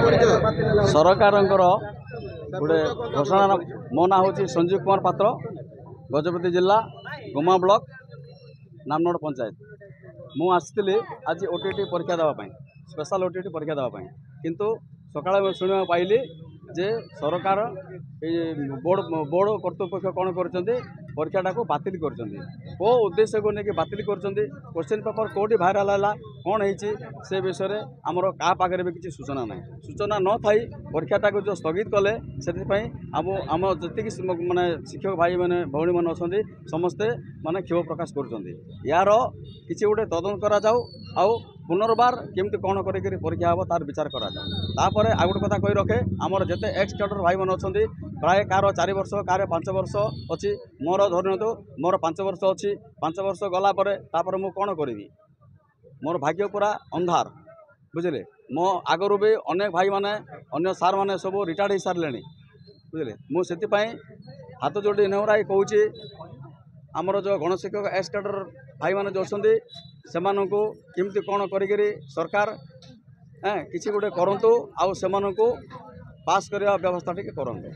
सरकार गोटे घोषणा मो ना हूँ संजीव कुमार पात्र गजपति जिला गुमा ब्लॉक नामनोड पंचायत मु आसती आज ओटीटी परीक्षा देवाई स्पेशल ओटीटी परीक्षा देवाई किंतु सकाଳେ शुणा पाइली जे सरकार बोर्ड बोर्ड कर्तृपक्ष कौन कर परीक्षाटा को बातिल कर उद्देश्य को लेकिन बातिल कर क्वेश्चन पेपर कौटी भाइराल है कौन होती से विषय में आमर क्या पाखे भी किसी सूचना ना सूचना न थी परीक्षाटा को जो स्थगित कले से आम जी मानने शिक्षक भाई मैंने भौणी मैंने अच्छा समस्ते माने क्षोभ प्रकाश कर यार किसी गोटे तदंत करा जाऊ आउ पुनर्बार केमती कौन कर परीक्षा हम तार विचार करापर आ गोटे कथा कही रखे आमर जिते एक्स कैडर भाई मैंने अच्छा प्राय कार 4 वर्ष कार 5 वर्ष अच्छी मोर धरतु मोर 5 वर्ष अच्छी 5 वर्ष गलापर मु कौन करी मोर भाग्य पूरा अंधार बुझे मो आगु भी अनेक भाई माने अन्य सार माने सब रिटायर्ड हो सारे बुझे मुझे हाथ जोड़ी नेहराई कहूँ आमर जो गणशिक्षक एक्स कैडर भाई माने जो अच्छा से केमती कौन करी सरकार किसी गोटे करंतु आउ से पास करने व्यवस्था टी करंतु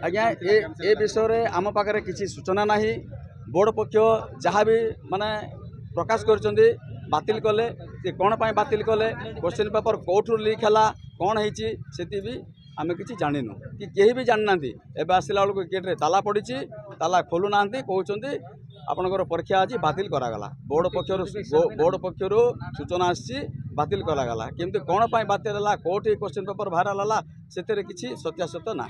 आज्ञा ए विषय में आम पाखे किसी सूचना ना बोर्ड पक्ष जहाँ भी माने प्रकाश कर बातिल कले कौन पाई बातिल कले क्वेश्चन पेपर कौटू लीक है कौन होती भी आम किसी जाननु कि कहीं भी जाना एवं आसला बेलू गेट्रे ताला पड़ी ताला खोलु ना कहते आपणकर परीक्षा आज बातिल करागला बोर्ड पक्षर सूचना आसी बातिल करागला केमती कौन पाई बातिल है कौटी क्वेश्चन पेपर भाइराल है से किसी सत्यासत्य ना।